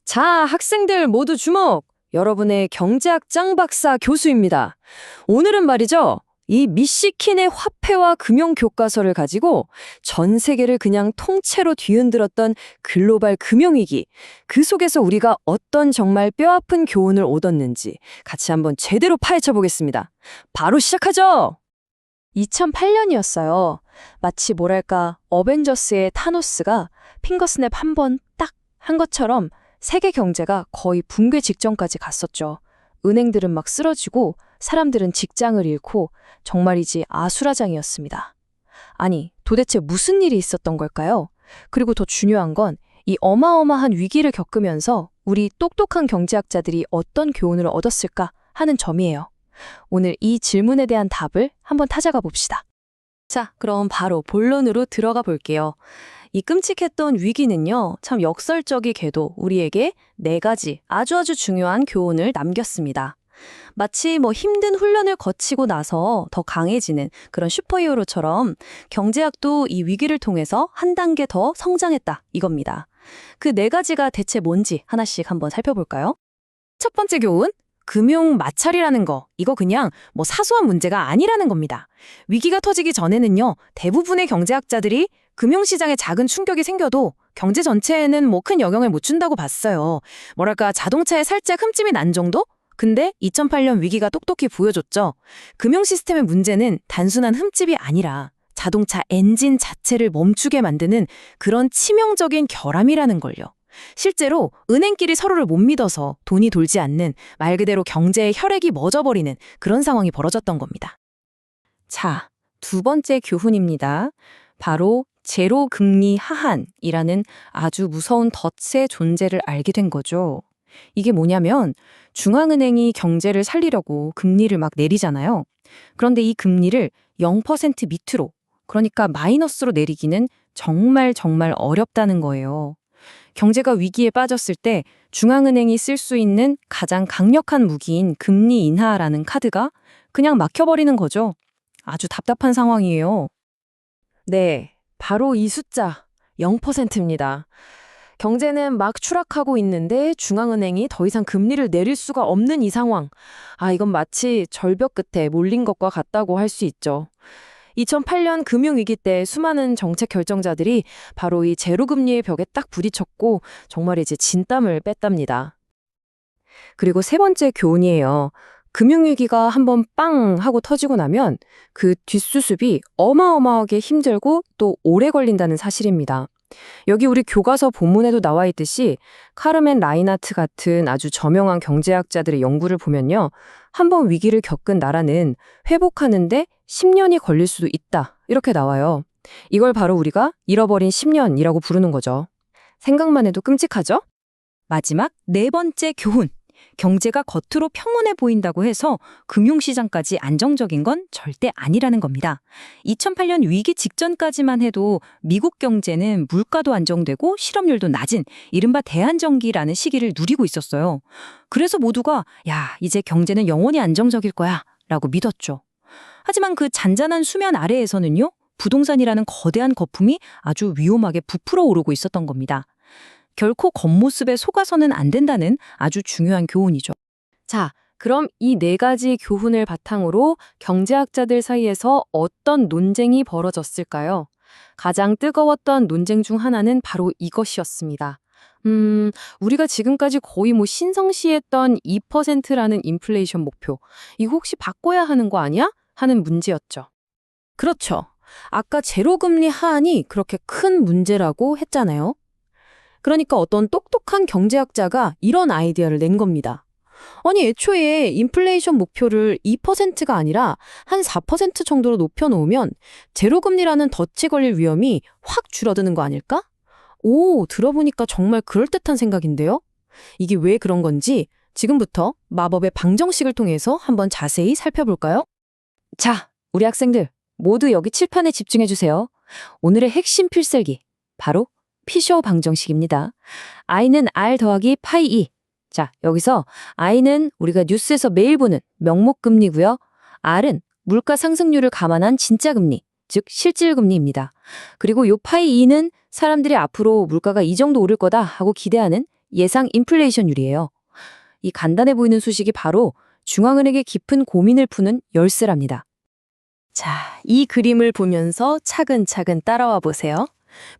자, 학생들 모두 주목! 여러분의 경제학 짱박사 교수입니다. 오늘은 말이죠. 이 미시킨의 화폐와 금융 교과서를 가지고 전 세계를 그냥 통째로 뒤흔들었던 글로벌 금융위기, 그 속에서 우리가 어떤 정말 뼈아픈 교훈을 얻었는지 같이 한번 제대로 파헤쳐 보겠습니다. 바로 시작하죠! 2008년이었어요. 마치 뭐랄까 어벤져스의 타노스가 핑거스냅 한 번 딱 한 것처럼 세계 경제가 거의 붕괴 직전까지 갔었죠. 은행들은 막 쓰러지고 사람들은 직장을 잃고 정말이지 아수라장이었습니다. 아니, 도대체 무슨 일이 있었던 걸까요? 그리고 더 중요한 건 이 어마어마한 위기를 겪으면서 우리 똑똑한 경제학자들이 어떤 교훈을 얻었을까 하는 점이에요. 오늘 이 질문에 대한 답을 한번 찾아가 봅시다. 자, 그럼 바로 본론으로 들어가 볼게요. 이 끔찍했던 위기는요, 참 역설적이게도 우리에게 4가지 아주 중요한 교훈을 남겼습니다. 마치 힘든 훈련을 거치고 나서 더 강해지는 그런 슈퍼히어로처럼 경제학도 이 위기를 통해서 한 단계 더 성장했다, 이겁니다. 그 4가지가 대체 뭔지 하나씩 한번 살펴볼까요? 첫 번째 교훈, 금융 마찰이라는 거, 이거 그냥 사소한 문제가 아니라는 겁니다. 위기가 터지기 전에는요, 대부분의 경제학자들이 금융시장에 작은 충격이 생겨도 경제 전체에는 큰 영향을 못 준다고 봤어요. 뭐랄까 자동차에 살짝 흠집이 난 정도? 근데 2008년 위기가 똑똑히 보여줬죠. 금융 시스템의 문제는 단순한 흠집이 아니라 자동차 엔진 자체를 멈추게 만드는 그런 치명적인 결함이라는 걸요. 실제로 은행끼리 서로를 못 믿어서 돈이 돌지 않는 말 그대로 경제의 혈액이 멎어버리는 그런 상황이 벌어졌던 겁니다. 자, 두 번째 교훈입니다. 바로 제로 금리 하한이라는 아주 무서운 덫의 존재를 알게 된 거죠. 이게 뭐냐면 중앙은행이 경제를 살리려고 금리를 막 내리잖아요. 그런데 이 금리를 0% 밑으로, 그러니까 마이너스로 내리기는 정말 어렵다는 거예요. 경제가 위기에 빠졌을 때 중앙은행이 쓸 수 있는 가장 강력한 무기인 금리 인하라는 카드가 그냥 막혀버리는 거죠. 아주 답답한 상황이에요. 네, 바로 이 숫자 0%입니다. 경제는 막 추락하고 있는데 중앙은행이 더 이상 금리를 내릴 수가 없는 이 상황. 이건 마치 절벽 끝에 몰린 것과 같다고 할 수 있죠. 2008년 금융위기 때 수많은 정책 결정자들이 바로 이 제로금리의 벽에 딱 부딪혔고 정말 이제 진땀을 뺐답니다. 그리고 세 번째 교훈이에요. 금융위기가 한번 빵 하고 터지고 나면 그 뒷수습이 어마어마하게 힘들고 또 오래 걸린다는 사실입니다. 여기 우리 교과서 본문에도 나와 있듯이 카르멘 라인하트 같은 아주 저명한 경제학자들의 연구를 보면요. 한번 위기를 겪은 나라는 회복하는데 10년이 걸릴 수도 있다. 이렇게 나와요. 이걸 바로 우리가 잃어버린 10년이라고 부르는 거죠. 생각만 해도 끔찍하죠? 마지막 4번째 교훈. 경제가 겉으로 평온해 보인다고 해서 금융시장까지 안정적인 건 절대 아니라는 겁니다. 2008년 위기 직전까지만 해도 미국 경제는 물가도 안정되고 실업률도 낮은 이른바 대안정기라는 시기를 누리고 있었어요. 그래서 모두가 야, 이제 경제는 영원히 안정적일 거야 라고 믿었죠. 하지만 그 잔잔한 수면 아래에서는요, 부동산이라는 거대한 거품이 아주 위험하게 부풀어 오르고 있었던 겁니다. 결코 겉모습에 속아서는 안 된다는 아주 중요한 교훈이죠. 자, 그럼 이 4가지 교훈을 바탕으로 경제학자들 사이에서 어떤 논쟁이 벌어졌을까요? 가장 뜨거웠던 논쟁 중 하나는 바로 이것이었습니다. 우리가 지금까지 거의 신성시했던 2%라는 인플레이션 목표, 이거 혹시 바꿔야 하는 거 아니야? 하는 문제였죠. 그렇죠. 아까 제로금리 하한이 그렇게 큰 문제라고 했잖아요. 그러니까 어떤 똑똑한 경제학자가 이런 아이디어를 낸 겁니다. 아니, 애초에 인플레이션 목표를 2%가 아니라 한 4% 정도로 높여놓으면 제로금리라는 덫에 걸릴 위험이 확 줄어드는 거 아닐까? 오, 들어보니까 정말 그럴듯한 생각인데요? 이게 왜 그런 건지 지금부터 마법의 방정식을 통해서 한번 자세히 살펴볼까요? 자, 우리 학생들 모두 여기 칠판에 집중해주세요. 오늘의 핵심 필살기, 바로 피쇼 방정식입니다. i는 r 더하기 파이 2. 자, 여기서 i는 우리가 뉴스에서 매일 보는 명목금리고요. r은 물가 상승률을 감안한 진짜 금리, 즉 실질금리입니다. 그리고 요 파이 2는 사람들이 앞으로 물가가 이 정도 오를 거다 하고 기대하는 예상 인플레이션율이에요. 이 간단해 보이는 수식이 바로 중앙은행의 깊은 고민을 푸는 열쇠랍니다. 자, 이 그림을 보면서 차근차근 따라와 보세요.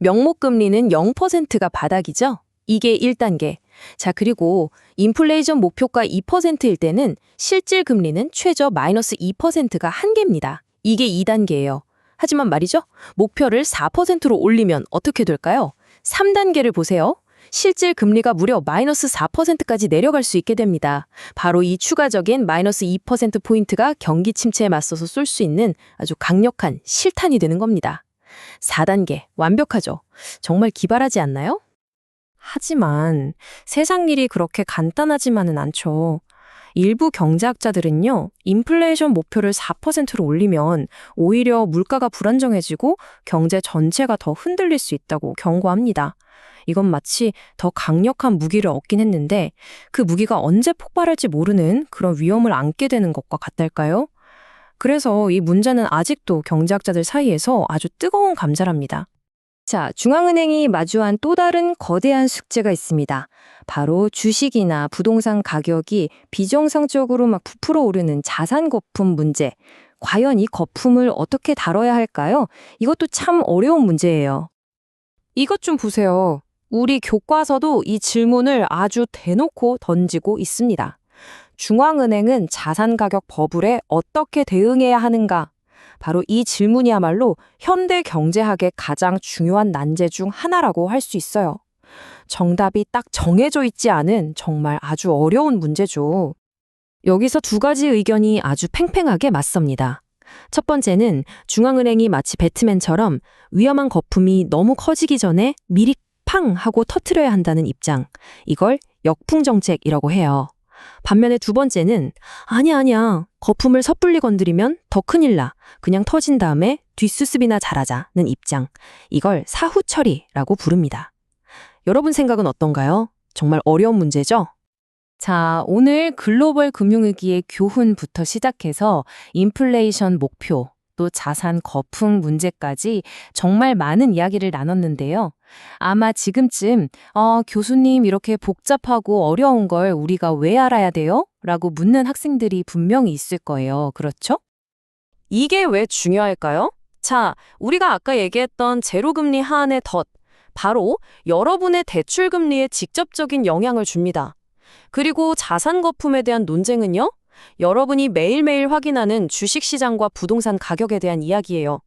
명목금리는 0%가 바닥이죠? 이게 1단계. 자, 그리고 인플레이션 목표가 2%일 때는 실질 금리는 최저 마이너스 2%가 한계입니다. 이게 2단계예요. 하지만 말이죠. 목표를 4%로 올리면 어떻게 될까요? 3단계를 보세요. 실질 금리가 무려 마이너스 4%까지 내려갈 수 있게 됩니다. 바로 이 추가적인 마이너스 2%포인트가 경기 침체에 맞서서 쏠 수 있는 아주 강력한 실탄이 되는 겁니다. 4단계, 완벽하죠? 정말 기발하지 않나요? 하지만 세상 일이 그렇게 간단하지만은 않죠. 일부 경제학자들은요, 인플레이션 목표를 4%로 올리면 오히려 물가가 불안정해지고 경제 전체가 더 흔들릴 수 있다고 경고합니다. 이건 마치 더 강력한 무기를 얻긴 했는데 그 무기가 언제 폭발할지 모르는 그런 위험을 안게 되는 것과 같달까요? 그래서 이 문제는 아직도 경제학자들 사이에서 아주 뜨거운 감자랍니다. 자, 중앙은행이 마주한 또 다른 거대한 숙제가 있습니다. 바로 주식이나 부동산 가격이 비정상적으로 막 부풀어 오르는 자산 거품 문제. 과연 이 거품을 어떻게 다뤄야 할까요? 이것도 참 어려운 문제예요. 이것 좀 보세요. 우리 교과서도 이 질문을 아주 대놓고 던지고 있습니다. 중앙은행은 자산가격 버블에 어떻게 대응해야 하는가? 바로 이 질문이야말로 현대 경제학의 가장 중요한 난제 중 하나라고 할 수 있어요. 정답이 딱 정해져 있지 않은 정말 아주 어려운 문제죠. 여기서 두 가지 의견이 아주 팽팽하게 맞섭니다. 첫 번째는 중앙은행이 마치 배트맨처럼 위험한 거품이 너무 커지기 전에 미리 팡 하고 터트려야 한다는 입장. 이걸 역풍정책이라고 해요. 반면에 두 번째는 아니야. 거품을 섣불리 건드리면 더 큰일 나. 그냥 터진 다음에 뒷수습이나 잘하자는 입장. 이걸 사후처리라고 부릅니다. 여러분 생각은 어떤가요? 정말 어려운 문제죠? 자, 오늘 글로벌 금융위기의 교훈부터 시작해서 인플레이션 목표, 또 자산 거품 문제까지 정말 많은 이야기를 나눴는데요. 아마 지금쯤 교수님 이렇게 복잡하고 어려운 걸 우리가 왜 알아야 돼요? 라고 묻는 학생들이 분명히 있을 거예요. 그렇죠? 이게 왜 중요할까요? 자, 우리가 아까 얘기했던 제로금리 하한의 덫, 바로 여러분의 대출금리에 직접적인 영향을 줍니다. 그리고 자산 거품에 대한 논쟁은요? 여러분이 매일매일 확인하는 주식시장과 부동산 가격에 대한 이야기예요.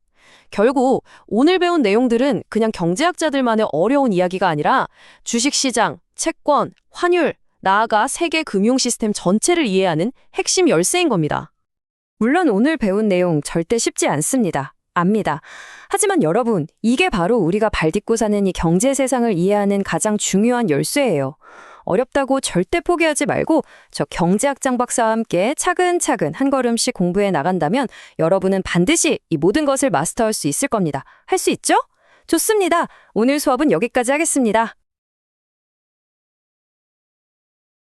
결국 오늘 배운 내용들은 그냥 경제학자들만의 어려운 이야기가 아니라 주식시장, 채권, 환율, 나아가 세계 금융 시스템 전체를 이해하는 핵심 열쇠인 겁니다. 물론 오늘 배운 내용 절대 쉽지 않습니다. 압니다. 하지만 여러분, 이게 바로 우리가 발딛고 사는 이 경제 세상을 이해하는 가장 중요한 열쇠예요. 어렵다고 절대 포기하지 말고 저 경제학장 박사와 함께 차근차근 한 걸음씩 공부해 나간다면 여러분은 반드시 이 모든 것을 마스터할 수 있을 겁니다. 할 수 있죠? 좋습니다. 오늘 수업은 여기까지 하겠습니다.